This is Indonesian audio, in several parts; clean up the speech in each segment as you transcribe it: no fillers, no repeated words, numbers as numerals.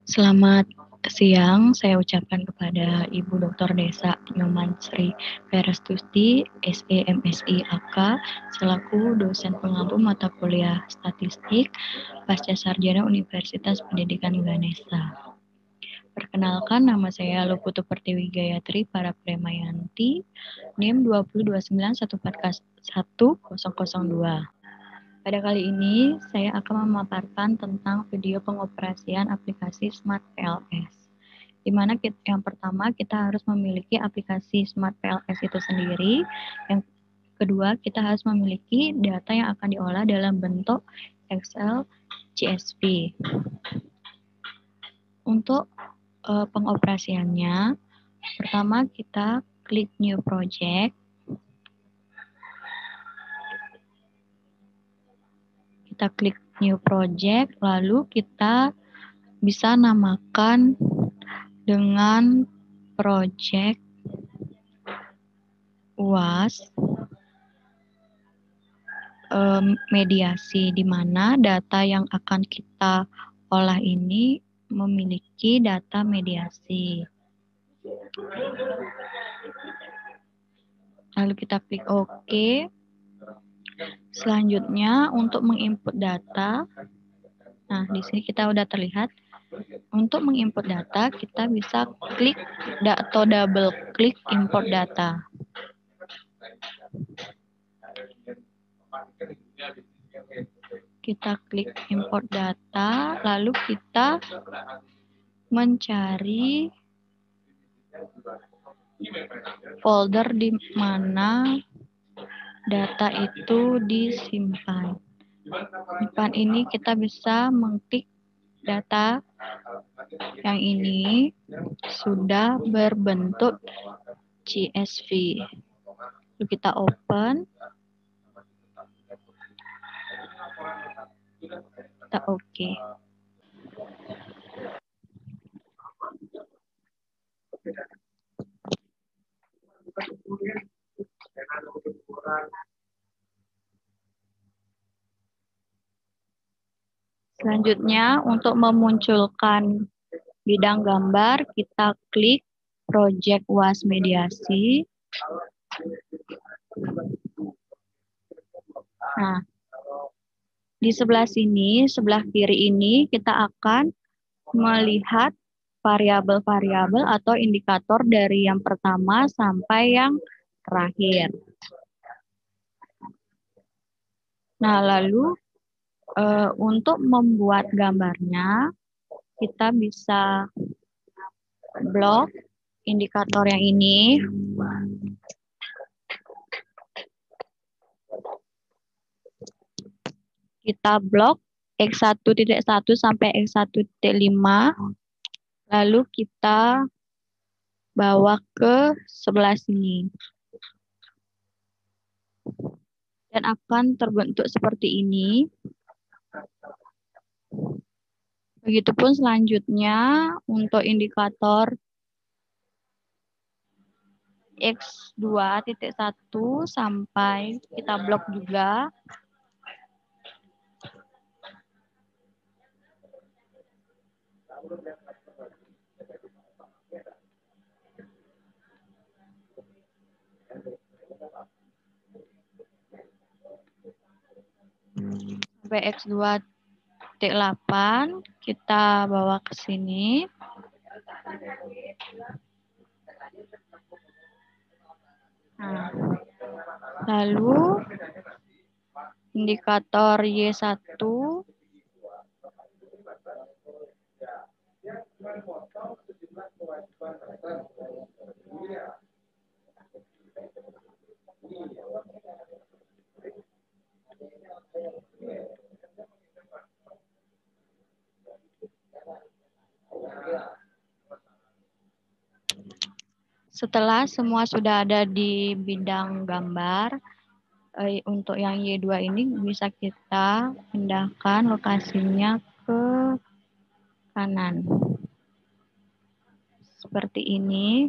Selamat siang, saya ucapkan kepada Ibu Dr. Desa Nyoman Sri Verestuti, SE MSI AK, selaku dosen pengampu mata kuliah Statistik Pasca Sarjana Universitas Pendidikan Ganesha. Perkenalkan, nama saya Luputu Pertiwi Gayatri Parapremayanti, NIM 20291411002. Pada kali ini, saya akan memaparkan tentang video pengoperasian aplikasi Smart PLS. Di mana yang pertama kita harus memiliki aplikasi Smart PLS itu sendiri. Yang kedua, kita harus memiliki data yang akan diolah dalam bentuk Excel CSV. Untuk pengoperasiannya, pertama kita klik New Project. Kita klik New Project, lalu kita bisa namakan dengan project UAS mediasi, di mana data yang akan kita olah ini memiliki data mediasi. Lalu kita klik OK. Selanjutnya untuk menginput data, nah di sini kita udah terlihat. Untuk menginput data, kita bisa klik atau double klik import data. Kita klik import data, lalu kita mencari folder di mana data itu disimpan. Di depan ini kita bisa mengklik data yang ini sudah berbentuk CSV. Lalu kita open. Kita OK. Selanjutnya, untuk memunculkan bidang gambar, kita klik Project UAS Mediasi. Nah, di sebelah sini, sebelah kiri ini, kita akan melihat variabel-variabel atau indikator dari yang pertama sampai yang terakhir. Nah, lalu untuk membuat gambarnya, kita bisa blok indikator yang ini. Kita blok X1.1 sampai X1.5. Lalu kita bawa ke sebelah sini. Dan akan terbentuk seperti ini. Begitupun selanjutnya untuk indikator X2.1 sampai kita blok juga. Sampai X2.8 kita bawa ke sini. Nah, lalu indikator Y1 setelah semua sudah ada di bidang gambar, untuk yang Y2 ini bisa kita pindahkan lokasinya ke kanan. Seperti ini.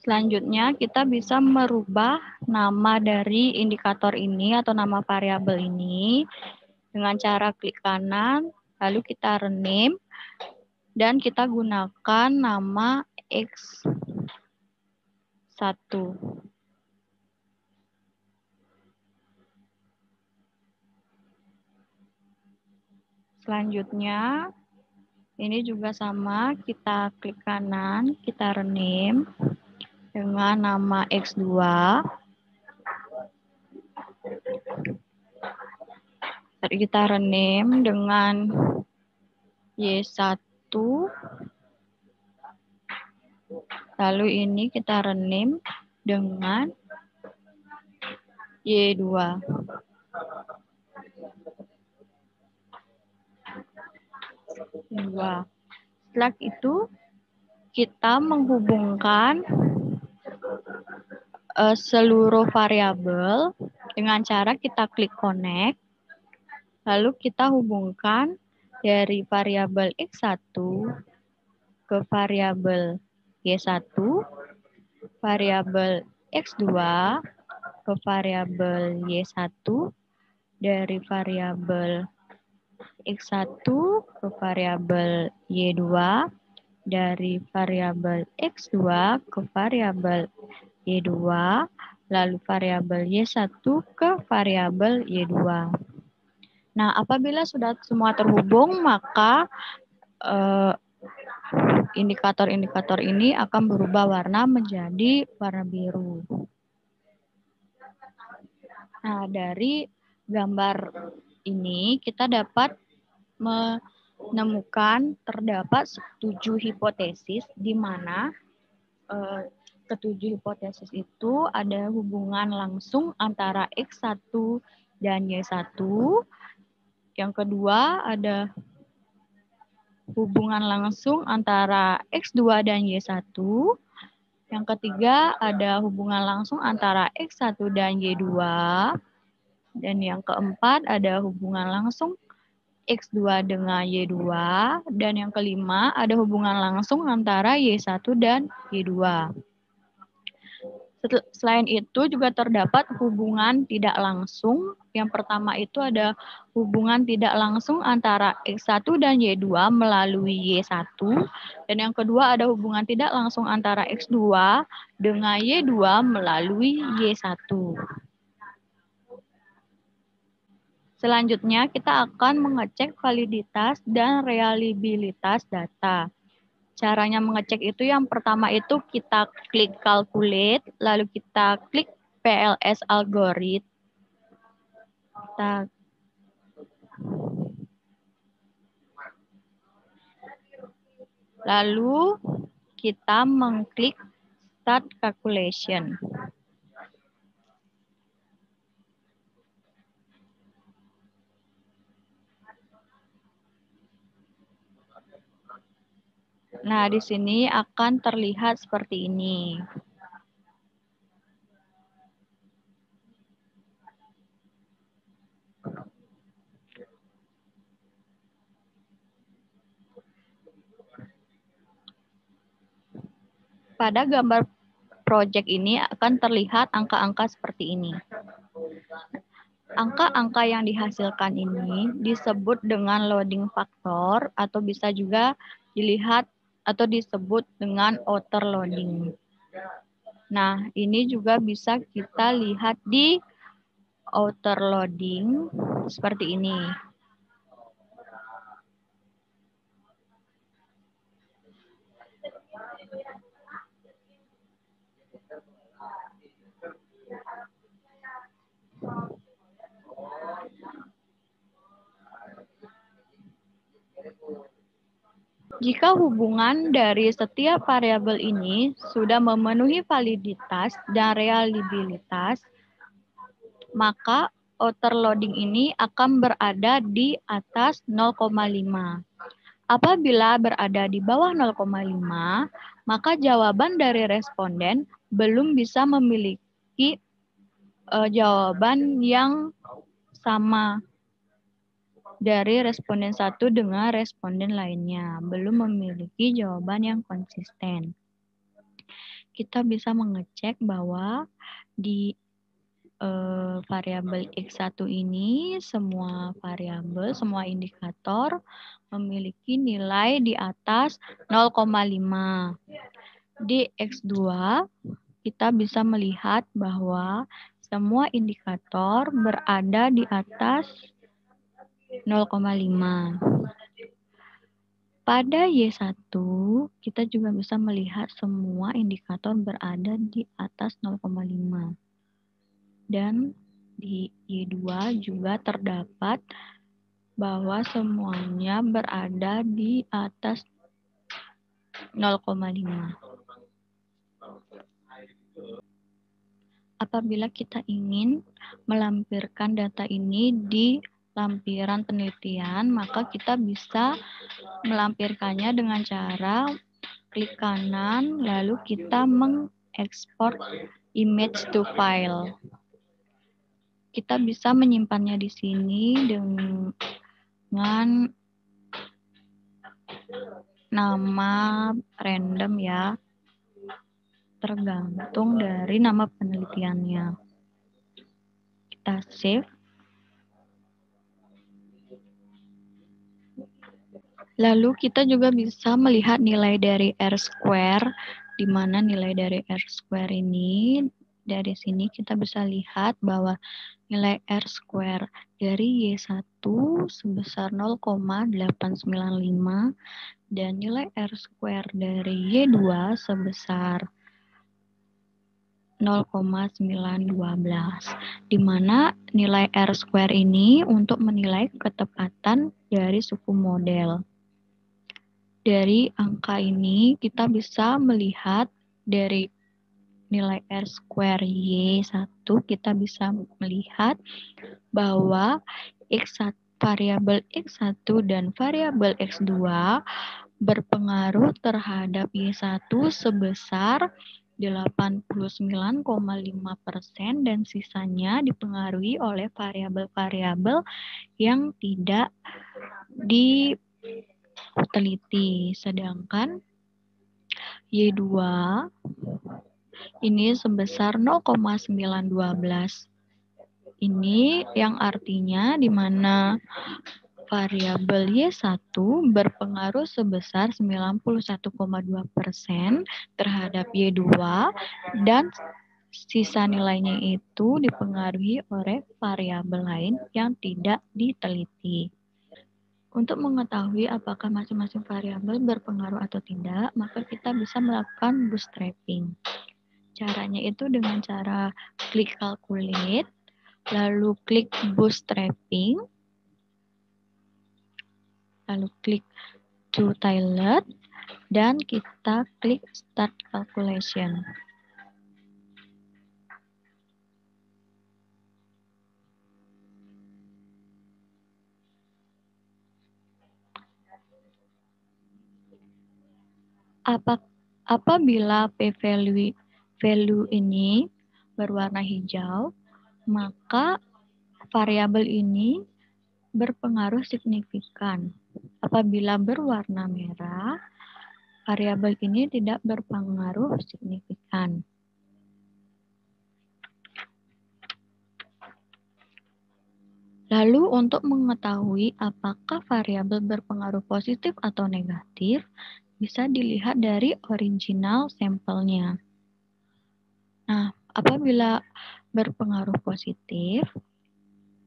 Selanjutnya, kita bisa merubah nama dari indikator ini atau nama variabel ini dengan cara klik kanan, lalu kita rename, dan kita gunakan nama X1. Selanjutnya, ini juga sama, kita klik kanan, kita rename dengan nama X2. Kita rename dengan Y1. Lalu ini kita rename dengan Y2. Setelah itu, kita menghubungkan seluruh variabel dengan cara kita klik connect, lalu kita hubungkan dari variabel X1 ke variabel Y1, variabel X2 ke variabel Y1, dari variabel X1 ke variabel Y2, dari variabel X2 ke variabel Y2, lalu variabel Y1 ke variabel Y2. Nah, apabila sudah semua terhubung, maka indikator-indikator ini akan berubah warna menjadi warna biru. Nah, dari gambar ini kita dapat menemukan terdapat 7 hipotesis di mana ketujuh hipotesis itu ada hubungan langsung antara X1 dan Y1. Yang kedua ada hubungan langsung antara X2 dan Y1. Yang ketiga ada hubungan langsung antara X1 dan Y2. Dan yang keempat ada hubungan langsung X2 dengan Y2. Dan yang kelima ada hubungan langsung antara Y1 dan Y2. Selain itu juga terdapat hubungan tidak langsung. Yang pertama itu ada hubungan tidak langsung antara X1 dan Y2 melalui Y1. Dan yang kedua ada hubungan tidak langsung antara X2 dengan Y2 melalui Y1. Selanjutnya kita akan mengecek validitas dan reliabilitas data. Caranya mengecek itu yang pertama itu kita klik calculate, lalu kita klik PLS algorithm. Lalu kita mengklik start calculation. Nah, di sini akan terlihat seperti ini. Pada gambar project ini akan terlihat angka-angka seperti ini. Angka-angka yang dihasilkan ini disebut dengan loading factor atau bisa juga dilihat atau disebut dengan outer loading. Nah, ini juga bisa kita lihat di outer loading seperti ini. Jika hubungan dari setiap variabel ini sudah memenuhi validitas dan reliabilitas, maka outer loading ini akan berada di atas 0,5. Apabila berada di bawah 0,5, maka jawaban dari responden belum bisa memiliki jawaban yang sama dari responden satu dengan responden lainnya, belum memiliki jawaban yang konsisten. kita bisa mengecek bahwa di variabel X1 ini semua variabel, semua indikator memiliki nilai di atas 0,5. Di X2 kita bisa melihat bahwa semua indikator berada di atas 0,5. Pada Y1, kita juga bisa melihat semua indikator berada di atas 0,5. Dan di Y2 juga terdapat bahwa semuanya berada di atas 0,5. Apabila kita ingin melampirkan data ini di lampiran penelitian, maka kita bisa melampirkannya dengan cara klik kanan, lalu kita mengekspor image to file. Kita bisa menyimpannya di sini dengan nama random ya, tergantung dari nama penelitiannya. Kita save. Lalu kita juga bisa melihat nilai dari R-square, di mana nilai dari R-square ini, dari sini kita bisa lihat bahwa nilai R-square dari Y1 sebesar 0,895 dan nilai R-square dari Y2 sebesar 0,912, di mana nilai R-square ini untuk menilai ketepatan dari suku model. Dari angka ini kita bisa melihat dari nilai R-square Y1 kita bisa melihat bahwa variabel X1 dan variabel X2 berpengaruh terhadap Y1 sebesar 89,5% dan sisanya dipengaruhi oleh variabel-variabel yang tidak diteliti. Sedangkan Y2 ini sebesar 0,912. Ini yang artinya di mana variabel Y1 berpengaruh sebesar 91,2% terhadap Y2 dan sisa nilainya itu dipengaruhi oleh variabel lain yang tidak diteliti. Untuk mengetahui apakah masing-masing variabel berpengaruh atau tidak, maka kita bisa melakukan bootstrapping. Caranya itu dengan cara klik calculate, lalu klik bootstrapping, lalu klik to tilde, dan kita klik start calculation. Apabila p-value ini berwarna hijau, maka variabel ini berpengaruh signifikan. Apabila berwarna merah, variabel ini tidak berpengaruh signifikan. Lalu untuk mengetahui apakah variabel berpengaruh positif atau negatif, bisa dilihat dari original sampelnya. Nah, apabila berpengaruh positif,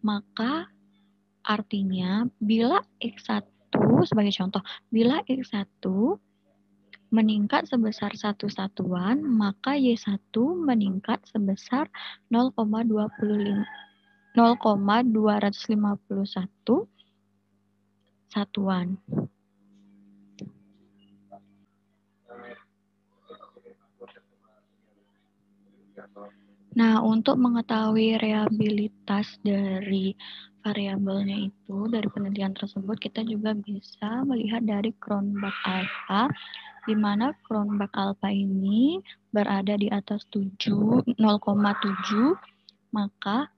maka artinya bila X1, sebagai contoh, bila X1 meningkat sebesar 1 satuan, maka Y1 meningkat sebesar 0,251 satuan. Nah, untuk mengetahui reliabilitas dari variabelnya itu, dari penelitian tersebut, kita juga bisa melihat dari Cronbach alpha, di mana Cronbach alpha ini berada di atas 0,7, maka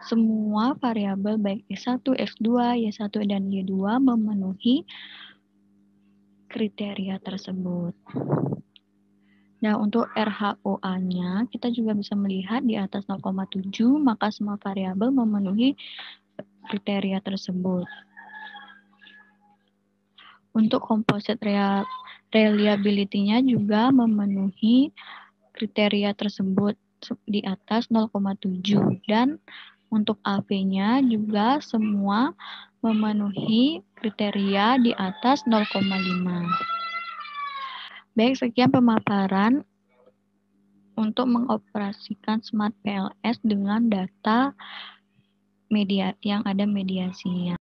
semua variabel baik X1, X2, Y1, dan Y2 memenuhi kriteria tersebut. Nah, untuk RHOA-nya, kita juga bisa melihat di atas 0,7, maka semua variabel memenuhi kriteria tersebut. Untuk composite reliability-nya juga memenuhi kriteria tersebut di atas 0,7. Dan untuk AV-nya juga semua memenuhi kriteria di atas 0,5. Baik, sekian pemaparan untuk mengoperasikan Smart PLS dengan data media yang ada mediasinya.